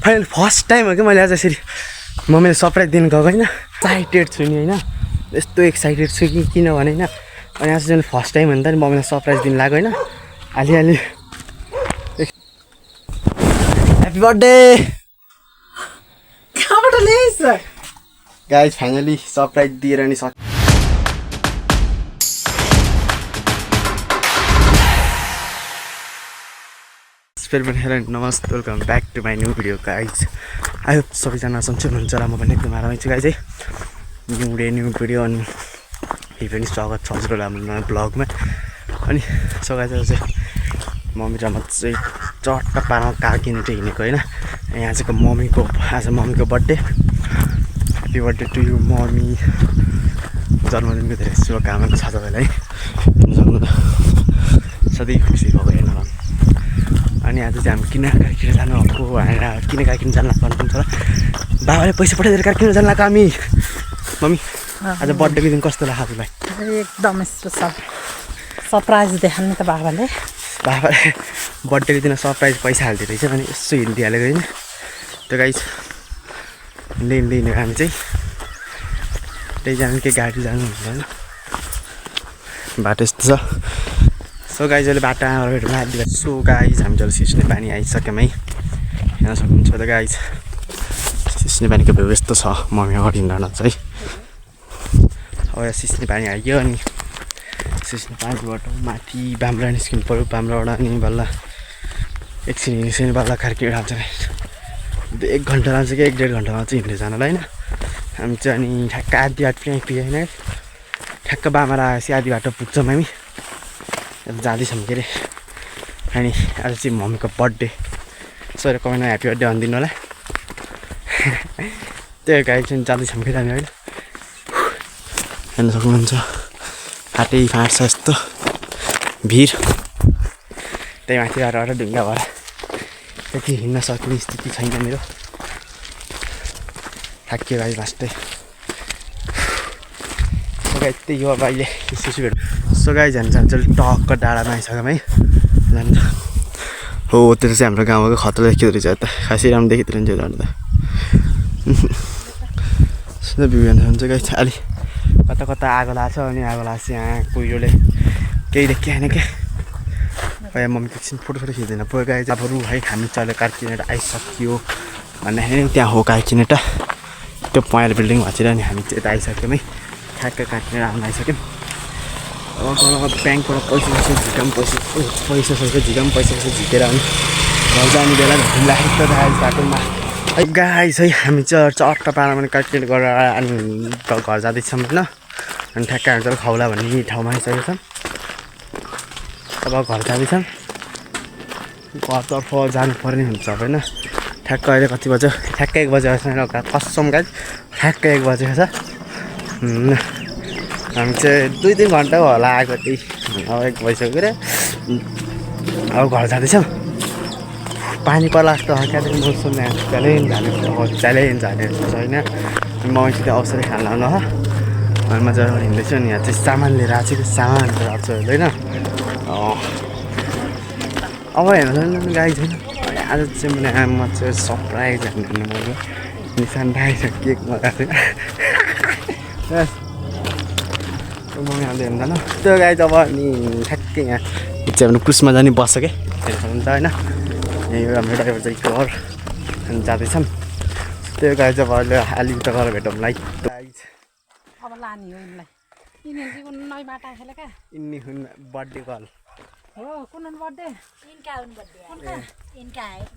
Final first time हो कि मैले आज यसरी मम्मीले सरप्राइज दिनु गएको होइन एक्साइटेड छु नि होइन यस्तो एक्साइटेड छु कि किनभने होइन अनि आज चाहिँ फर्स्ट टाइम हो नि त नि मम्मीलाई सरप्राइज दिनु लाग्यो होइन अलिअलि ह्याप्पी बर्थडे कहाँबाट ल्याइस् गाइज फाइनली सरप्राइज दिएर नि सक् नमस्ते welcome back to my new video guys I hope सबैजना सन्चै हुनुहुन्छ होला म पनि एकदम आरामै छु गाइज है न्यू भिडियो अनि फेरि पनि स्वागत छ हजुरहरूलाई हाम्रो नयाँ ब्लगमा अनि सो गाइज आज चाहिँ मम्मी र म चाहिँ चट्ट पारमा कार किनेर हिँडेको होइन यहाँ चाहिँ मम्मीको आज मम्मीको birthday happy birthday to you mummy जन्मदिनको धेरै शुभकामना छ तपाईँलाई सधैँ खुसी भएको हेर्न अनि आज चाहिँ हामी किन कार किनेर जानु भएको भनेर किन कार किनेर जानु लाग्नु छ बाबाले पैसा पठाइदिएर कार किनेर जानु लाग्यो हामी मम्मी आज बर्थडेको दिन कस्तो लाग्यो हजुरलाई एकदमै सरप्राइज देखाउनु नि त बाबाले बर्थडेको दिन सरप्राइज पैसा हालिदियो रहेछ अनि यसो हिँडिदिइहालेको होइन त्यो गाइज हिँडेको हामी चाहिँ त्यही जानु के गाडी जानु हुन्छ होइन बाटो यस्तो छ सो गाइज अहिले बाटोमा भेटौँ सो गाइज हामी जब सिस्ने पानी आइसक्यौँ है हेर्न सक्नुहुन्छ त गाइज सिस्ने पानीको भ्यू यस्तो छ मम्मी अगाडि हिँड्न चाहिँ अब यहाँ सिस्ने पानी आइयो अनि सिस्ने पानीबाट माथि बाम्रा निस्किनु पऱ्यो बाम्राबाट अनि बल्ल एकछिन बल्ल कार्किएर आउँछ 1 घन्टा लान्छ कि 1-1.5 घन्टामा चाहिँ हिँड्दै जानलाई होइन हामी चाहिँ अनि ठ्याक्क आधी बाटो पनि आइपुग्यो होइन ठ्याक्क बाम्रा आएपछि आधी बाटो पुग्छौँ हामी जाँदैछौँ के अरे अनि आज चाहिँ मम्मीको बर्थडे सर कमेन्टमा ह्याप्पी बर्थडे भनिदिनु होला त्यो गाडी चाहिँ जाँदैछौँ कि हामी अहिले हेर्न सक्नुहुन्छ फाटै फाँट छ यस्तो भिड त्यही माथि गएर ढुङ्गा भएर त्यति हिँड्न सक्ने स्थिति छैन मेरो थाकियो गाडी लास्टै त्यही हो अब अहिले सुसु भेट सो गाई जान्छ टक्क डाँडामा आइसक्यौँ है जान्छ हो त्यो चाहिँ हाम्रो गाउँको खतरा देखिँदो रहेछ त खासै राम्रो देखिँदो रहेछ झन् त सुन्दर भ्यू हेर्नु हुन्छ गाई अलि कता कता आगो लाग्छ अनि आगो लाग्छ यहाँ कुहिरोले केही देखिएन क्या यहाँ मम्मीको एकछिन फोटो खिच्दैन पुरा गाई चाहिँ अब रु है हामी चल्यो कार किनेर आइसक्यो भन्दाखेरि त्यहाँ हो कार किनेर त्यो पहेँलो बिल्डिङ भएर अनि हामी चाहिँ यता आइसक्यौँ है ठ्याक्क कार किनेर आउनु आइसक्यौँ अब ब्याङ्कबाट पैसा झिकेर अनि घर जाने बेला भेट्नु लागेको त बाटोमा गाइस है हामी चाहिँ चट्ट पारामा काटकेट गरेर अनि घर जाँदैछौँ होइन अनि ठ्याक्क हामी चाहिँ खौला भन्ने ठाउँमा आइसकेको छौँ अब घर जाँदैछौँ घरतर्फ जानु पर्ने हुन्छ अब होइन ठ्याक्क अहिले कति बज्यो ठ्याक्क 1 बजेको छ फर्स्टसम्म गाइस ठ्याक्क 1 बजेको छ हामी चाहिँ 2-3 घन्टा होला आएको त्यही अब 1 बजिसक्यो अरे अब घर जाँदैछौँ पानी पर्ला जस्तो त्यहाँदेखि मौसम च्यालेन्ज हाने होइन मसित अवसरै खान लाउनु हो अनि मजाले हिँड्दैछु अनि यहाँ चाहिँ सामान लिएर आएको छु सामान लिएर आएको छु होइन अब हेर्नु गाई छैन आज चाहिँ म चाहिँ सरप्राइज हान्नु मैले निशान राखेको केक मगाएको थिएँ मम्मी आउँदै हुँदैन त्यो गाई चाहिँ अब अनि ठ्याक्कै यहाँ चाहिँ क्रुसमा जाने बस्छ क्या हेर्नुहुन्छ होइन यहीँ हाम्रो ड्राइभर चाहिँ घर अनि जाँदैछौँ त्यो गाई चाहिँ अब अहिले अलि उता गएर भेटौँ लाइक अब लाने हो यिनलाई यिनी हुन् बर्थडे कल हो कुन बर्थडे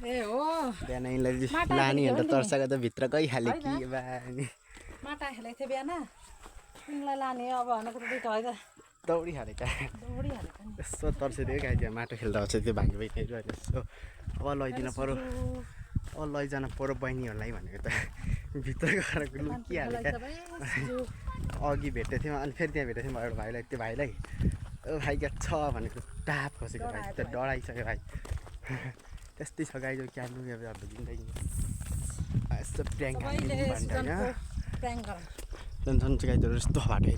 ए हो बिहान यिनलाई लाने अन्त तर्साएको त भित्र गइहाल्यो कि माटा खेलेको थियो बिहान यिनलाई लाने अब भनेको त है त दौडिहालेको यस्तो तर्सिदियो गाई त्यहाँ माटो खेल्दा आउँछ त्यो भागी भइदिएर यसो अब लैदिनु पऱ्यो अब लैजानु पऱ्यो बहिनीहरूलाई भनेको त भित्र गएर लुकिहाल्यो अघि भेटेको थियौँ अनि फेरि त्यहाँ भेटेको थियौँ एउटा भाइलाई त्यो भाइलाई भाइ क्या छ भनेको टाप खसेको भाइ त डराइसक्यो भाइ त्यस्तै छ गाई जो क्या लुग्यो अब जिन्दगी यस्तो प्र्याङ्क होइन गाइजहरू यस्तो बाटो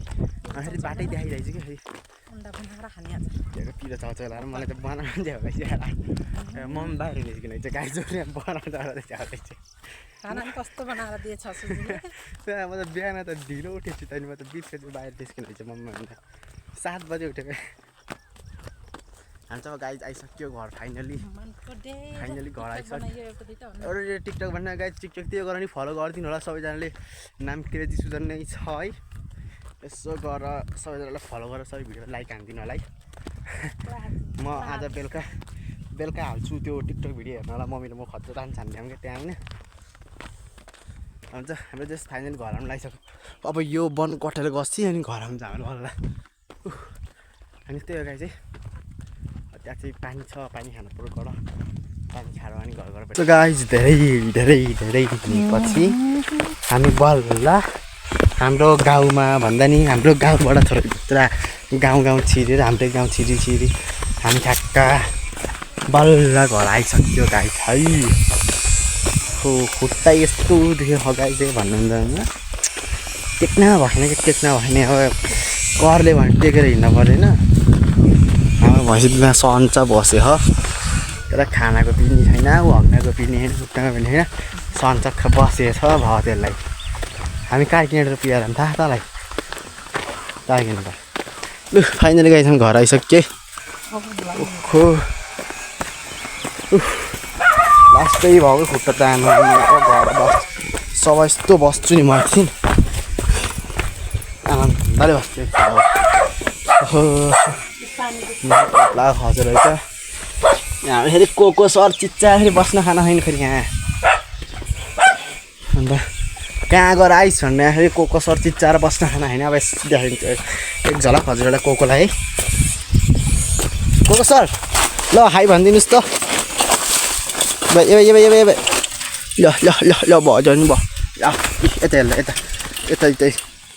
फेरि बाटै देखाइरहेछ कि फेरि अन्डा बनाएर खाने आज पिरो चाउचाउ लगाएर मलाई त बनाउनु चाहिँ होला चाहिँ म पनि बाहिर निस्किनु चाहिँ गाई जोड्ने बनाउनु चाहिँ होला चाहिँ खाना पनि कस्तो बनाएर दिएछ सुजीले म त बिहान त ढिलो उठेछु त्यहाँदेखि म त बिचको चाहिँ बाहिर निस्किनु चाहिँ मम्मी अन्त 7 बजे उठेको हामी चाहिँ गाई आइसक्यो घर फाइनली घर आइसक्यो अरू टिकटक भन्ने गाई टिकटक त्यो गरेर नि फलो गरिदिनु होला सबैजनाले नाम क्रेजी सुजन नै छ है यसो गरेर सबैजनालाई फलो गरेर सबै भिडियो लाइक हानिदिनु होला है म आज बेलुका हाल्छु त्यो टिकटक भिडियो हेर्नलाई मम्मीले म खर्च जान्छ हामी क्या त्यहाँ होइन हुन्छ हाम्रो जस्ट फाइनली घर आउनु लागिसक्यो अब यो वन कटेर गसी अनि घर आउनु चाहिँ हाम्रो होला अनि त्यही हो गाई चाहिँ त्यहाँ चाहिँ पानी छ पानी खानु पर्यो गएर पानी खाएर अनि घर गाइज धेरै पछि हामी बल्ल हाम्रो गाउँमा भन्दा नि हाम्रो गाउँबाट थोरै भित्र गाउँ छिरेर हाम्रै गाउँ छिरी हामी ठ्याक्क बल्ल घर आइसक्यो गाई है हो खुट्टा यस्तो दुख्यो गाई चाहिँ भन्नुहुन्छ टेक्न भएन कि टेक्न भएन अब करले भने टेकेर हिँड्नु परेन हाम्रो भैँसीमा सन्च बस्यो हो तर खानाको पिनी छैन ऊ हग्नाको पिनी छैन खुट्टाको पिनी छैन सन्चक्क बसेको छ भयो त्यसलाई हामी कहाँ किनेर पिएर थाहा तँलाई कहाँ किनेर लु फाइनली गएछौँ घर आइसक्यो ओहो लास्टै भएको खुट्टा तान्नु घर सबै यस्तो बस्छु नि म एकछिन आनन्दले बस्थ्यो ओहो कत्ला खसेर रहेछ यहाँ फेरि को सर चिच्चा फेरि बस्न खाना छैन फेरि यहाँ अन्त कहाँ गएर आइस भन्ने फेरि को सर चिच्चाएर बस्न खाना छैन अब यस्तो देखिन्छ एक झलक हजुरलाई कोलाई है को सर ल हाई भनिदिनुहोस् त ल भयो झन् भयो यता यता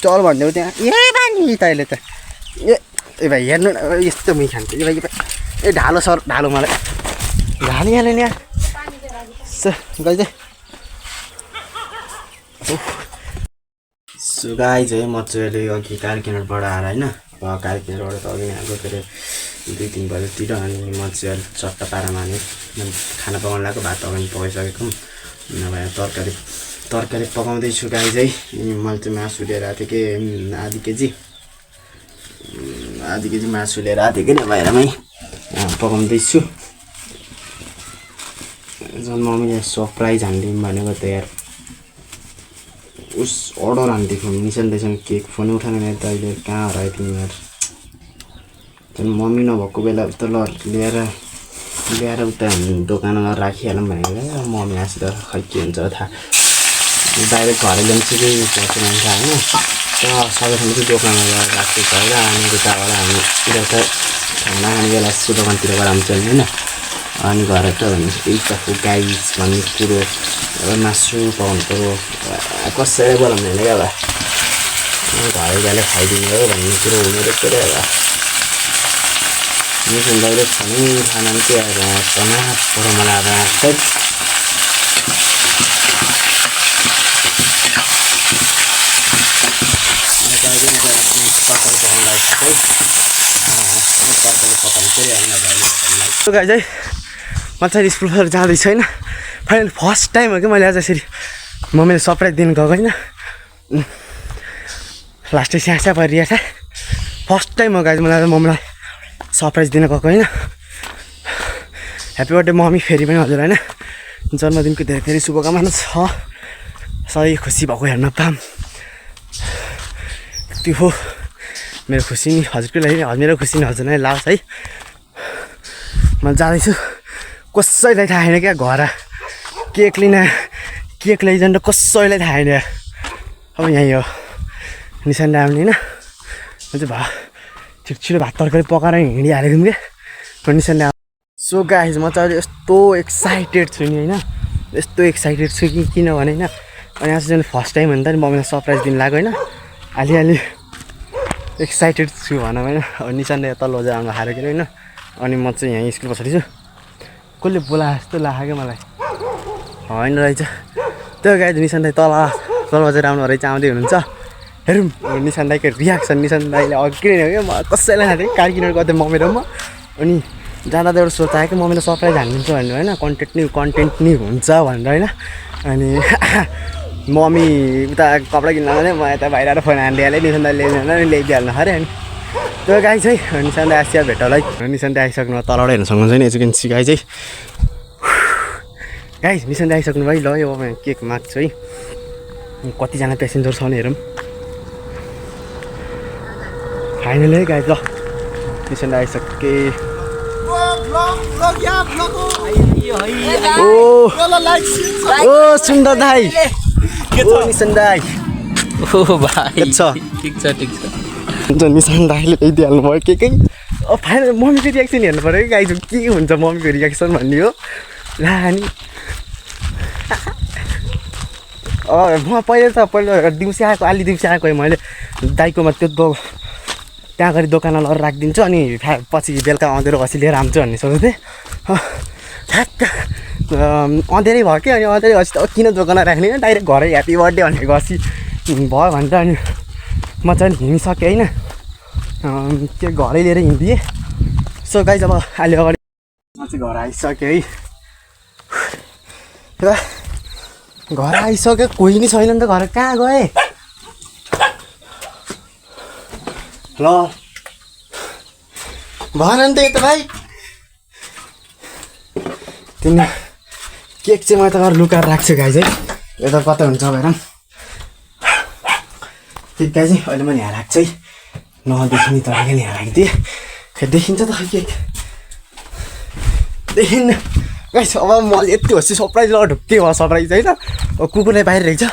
चल भनिदेऊ त्यहाँ ए बानी तैँले त ए भाइ हेर्नु न यस्तो मै खान्छ ए भाइ ए ढालो सर ढालो मलाई ढालिहाल्यो नि गाई चाहिँ सो गाई चाहिँ म चाहिँ अहिले अघि कारकिनेरबाट आएर होइन कारकिनेरबाट त अघि आएको के अरे 2-3 बजेतिर अनि म चाहिँ अलिक चट्टा पारामा हाने खाना पकाउनु लाग्यो भात अगाडि पकाइसकेको नभए तरकारी पकाउँदैछु गाई चाहिँ मैले चाहिँ मासु लिएर आएको थिएँ कि आधी केजी मासु लिएर आएको थिएँ कि बाहिरमै पकाउँदैछु झन् मम्मीले सरप्राइज हानिदिउँ भनेको त यार उस अर्डर हानिदिएको निशान्दैसँग केक फोन उठाएन त अहिले कहाँ हरायो तिमी यार झन् मम्मी नभएको बेला उता ल्याएर उता दोकानमा राखिहालौँ भनेको क्या मम्मी आएर खै के हुन्छ थाहा डाइरेक्ट घर ल्याउँछु कि मान्छ होइन सबैसँग चाहिँ दोकानमा गएर राख्छु होइन अनि उताबाट हामी यता खाना खाने बेला चाहिँ दोकानतिर गएर आउँछ होइन अनि घर त भनेपछि त्यही त गाइस भन्ने कुरो मासु पकाउनु पऱ्यो कसैले बोलाउनु होइन क्या अब घर गएर खाइदिने हो भन्ने कुरो हुने रहेछ क्या अब मिसन डाइरेक्ट छ नि खाना पनि के अब तना पऱ्यो मलाई अब गाई चाहिँ म चाहिँ स्कुलबाट जाँदैछु होइन फाइनल फर्स्ट टाइम हो कि मैले आज यसरी मम्मीले सरप्राइज दिनु गएको होइन लास्टै स्यास्या परिरहेको छ फर्स्ट टाइम हो गाई मलाई मम्मीलाई सरप्राइज दिन गएको होइन ह्याप्पी बर्थडे मम्मी फेरि पनि हजुर होइन जन्मदिनको धेरै शुभकामना छ सबै खुसी भएको हेर्न पाऊँ त्यो हो मेरो खुसी नि हजुरकै लागि मेरो खुसी नि हजुरलाई लाओस् है म जाँदैछु कसैलाई थाहा छैन क्या घर केक लैजानु र कसैलाई थाहा छैन अब यहीँ हो निशान आउने होइन म चाहिँ छिटो भात तरकारी पकाएर हिँडिहालेको थियौँ क्या निशान सो गाइस म चाहिँ यस्तो एक्साइटेड छु नि होइन यस्तो एक्साइटेड छु कि किनभने होइन अनि आज चाहिँ फर्स्ट टाइम हो नि त नि मम्मीलाई सरप्राइज दिनु लाग्यो होइन अलि एक्साइटेड छु भनौँ होइन अब निशानले तल बजार आउनु खाएर के होइन अनि म चाहिँ यहाँ स्कुल पछाडि छु कसले बोलाए जस्तो लाग्यो क्या मलाई होइन रहेछ त्यो गाई निशान तल बजार आउनु रहेछ आउँदै हुनुहुन्छ हेरौँ निशान दाईको रियाक्सन निशान दाईले अघि नै क्या म कसैलाई थाहा थिएँ कार किनेर गर्थेँ मम्मी र म अनि जाँदा त एउटा सोच आयो कि मम्मीले सरप्राइज हालिदिन्छु भनेर होइन कन्टेन्ट नि हुन्छ भनेर होइन अनि मम्मी उता कपडा किन्न भने म यता बाहिर फोन हानिदिइहालेँ निशान दाई ल्याइदिइहाल्नु अरे अनि त्यो गाई चाहिँ निशान दाई आसिया भेट होला है निशान दाई आइसक्नु तलबाट हेर्न सक्नुहुन्छ नि एजुकेन्सी गाई चाहिँ गाई निशान दाई आइसक्नु भाइ ल यो केक माग्छु है कतिजना पेसेन्जर छ भने हेरौँ फाइनल है गाई ल निशान दाई आइसके ओ सुन्दर दाई ओ निशान दाई ओ भाइ के छ ठिक छ निशान दाईले ल्याइदिइहाल्नु भयो केकै फाइनल मम्मीको रियाक्सन हेर्नु पऱ्यो कि गाई के हुन्छ मम्मीको रियाक्सन भन्ने हो ला अनि म पहिला दिउँसो आएको अलि दिउँसो आएको मैले दाईकोमा त्यो त्यहाँ गरी दोकानमा लगेर राखिदिन्छु अनि पछि बेलुका अँधेरो घसी लिएर आउँछु भन्ने सोचेको थिएँ ठ्याक्क अँधेरै भयो कि अनि अँधेरै घसी त किन दोकानमा राख्ने डाइरेक्ट घरै ह्याप्पी बर्थडे भन्ने घसी भयो भने त अनि म चाहिँ हिँडिसकेँ होइन के घरै लिएर हिँडिदिएँ सो गाई जब अलि अगाडि म चाहिँ घर आइसकेँ है घर आइसक्यो कोही नि छैन नि त घर कहाँ गएँ ल भन नि त यता भाइ तिमी केक चाहिँ म त घर लुकाएर राख्छु गाई चाहिँ यता कता हुन्छ भएर केक गाई चाहिँ अहिले मैले यहाँ राख्छु है नदेखिने तरिकाले यहाँ राखिदिएँ खै देखिन्छ त खै केक देखिन्न गाइस अब मैले यति होस् सरप्राइज ल ढुक्कै भयो सरप्राइज होइन कुकुरले बाहिर रहेछ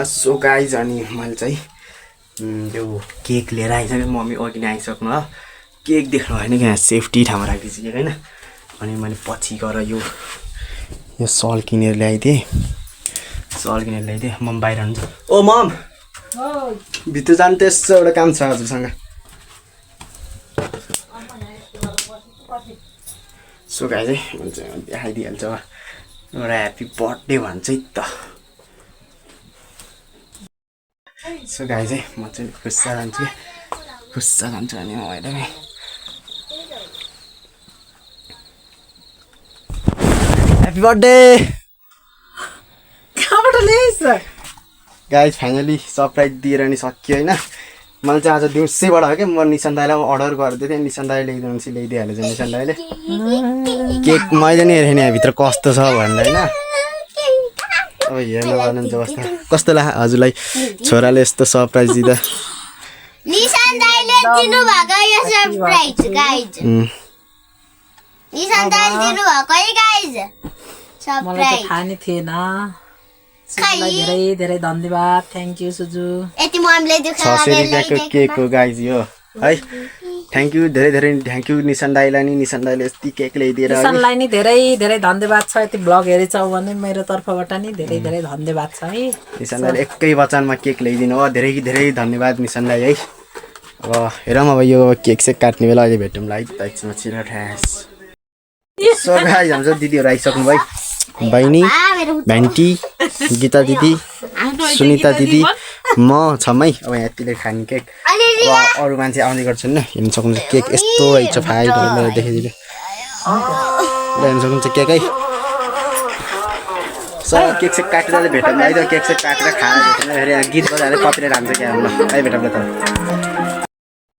सो गाइज अनि मैले चाहिँ त्यो केक लिएर आइसकेँ मम्मी अघि नै आइसक्नु हो केक देख्नु भएन कि यहाँ सेफ्टी ठाउँमा राखिदिन्छु केक होइन अनि मैले पछि गएर यो सल किनेर ल्याइदिएँ मम बाहिर हुन्छ ओ मम भित्र जानु त यसो एउटा काम छ हजुरसँग सो गाई चाहिँ हुन्छ देखाइदिइहाल्छ एउटा ह्याप्पी बर्थडे भन्छ है त सो गाई चाहिँ म चाहिँ खुस्सा जान्छु अनि म होइन ह्याप्पी बर्थडे कहाँबाट ल्याइस् गाई फाइनली सरप्राइज दिएर नि सक्यो होइन मैले चाहिँ आज दिउँसैबाट हो क्या म निशान दाईलाई अर्डर गरिदिएको थिएँ निशान दाईले ल्याइदिइहालेछ निशान दाईले केक मैले नि हेरेँ नि यहाँभित्र कस्तो छ भनेर होइन अब हेर्नु गर्नुहुन्छ कस्तो कस्तो लाग्यो हजुरलाई छोराले यस्तो सरप्राइज दिँदा निशान दाइले दिनु भएको यो सरप्राइज गाइज निशान दाइले दिनु भएको है गाइज मलाई त थाहा नै थिएन सुजुलाई धेरै धेरै धन्यवाद थ्याङ्क यू सुजु यति मम्मीले दुखा 600 रुपियाँको केक हो गाइज यो है थ्याङ्क यू धेरै थ्याङ्क यू निशान दाईलाई नि निशान दाईले यति केक ल्याइदिएर निशानलाई नि धेरै धेरै धन्यवाद छ यति ब्लग हेरेछौ भने मेरो तर्फबाट नि धेरै धेरै धन्यवाद छ है निशान दाईले एकै वचनमा केक ल्याइदिनु हो धेरै धन्यवाद निशान दाई है अब हेरौँ अब यो केक चाहिँ काट्ने बेला अहिले भेटौँ है एकछिनमा छिटो ठ्यास सो गाइज हाम्रो दिदीहरू आइसक्नु भयो बहिनी भ्यान्टी गीता दिदी सुनिता दिदी म छमै अब यहाँ यतिले खाने केक अब अरू मान्छे आउने गर्छन् नि हेर्नु सक्नुहुन्छ केक यस्तो रहेछ फाइ मैले देखाइदिनु हेर्नु सक्नुहुन्छ केक है सर केक चाहिँ काटेर भेटौँ है त केक चाहिँ काटेर खाएर भेटौँ फेरि गीत बजाएर कपिराइट हान्छ क्या ल है भेटौँ त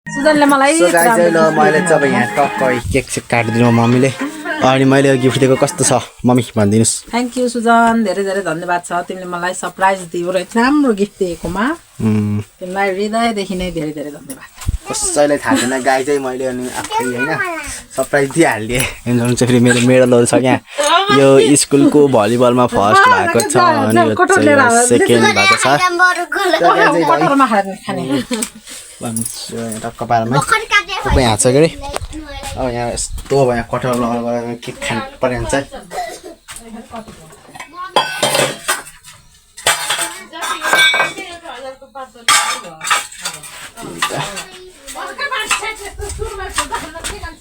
सुजनले मलाई सो गाइज ल मैले चाहिँ अब यहाँ टक्क केक चाहिँ काटिदिनु मम्मीले अनि मैले गिफ्ट दिएको कस्तो छ मम्मी भनिदिनुहोस् थ्याङ्क यू सुजन धेरै धेरै धन्यवाद छ तिमीले मलाई सरप्राइज दियो र राम्रो गिफ्ट दिएकोमा तिमीलाई हृदयदेखि नै धेरै धेरै धन्यवाद कसैलाई थाहा छैन गाई चाहिँ मैले अनि आफै होइन सरप्राइज दिइहालिदिएँ हुन्छ फेरि मेरो मेडलहरू छ यहाँ यो स्कुलको भलिबलमा फर्स्ट भएको छ अनि सेकेन्ड भएको छ टक्क पारामा तपाईँ यहाँ छ के अरे अब यहाँ यस्तो अब यहाँ कटहर लगाएर केक खानु पर्ने हुन्छ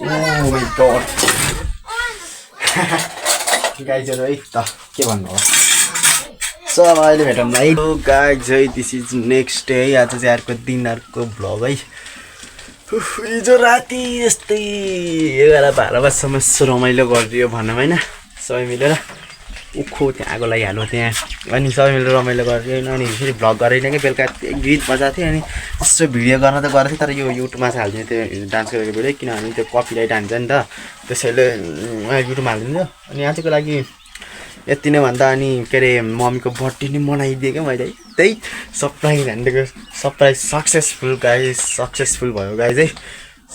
Oh my god. गाइजहरु है त के भन्नु हो सब अहिले भेटौँला है गाइज है दिस इज नेक्स्ट डे आज चाहिँ अर्को दिन अर्को भ्लग है हिजो राति यस्तै 11-12 बजीसम्म रमाइलो गरिदियो भनौँ होइन सबै मिलेर उखो त्यहाँ आगो लगाइहाल्यो त्यहाँ अनि सबै मिलेर रमाइलो गरिदियो अनि फेरि भ्लग गरेन कि बेलुका गीत बजाएको थियो अनि यसो भिडियो गर्न त गरेको थिएँ तर यो युट्युबमा चाहिँ हालिदिने त्यो डान्स गरेको भिडियो किनभने त्यो कपिराइट हान्छ नि त त्यसैले युट्युबमा हालिदिन्छु अनि आजको लागि यति नै भन्दा अनि के अरे मम्मीको बर्थडे नै मनाइदिएँ क्या मैले त्यही सरप्राइज हानिदिएको सरप्राइज सक्सेसफुल गाइज सक्सेसफुल भयो गाइज है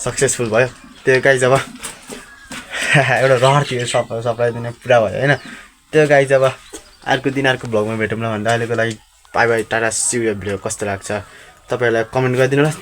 सक्सेसफुल भयो त्यो गाइज अब एउटा रहर थियो सरप्राइज दिने पुरा भयो होइन त्यो गाइज अब अर्को दिन अर्को भ्लगमा भेटौँला भन्दा अहिलेको लागि bye bye tata see you video कस्तो लाग्छ तपाईँहरूलाई कमेन्ट गरिदिनु होला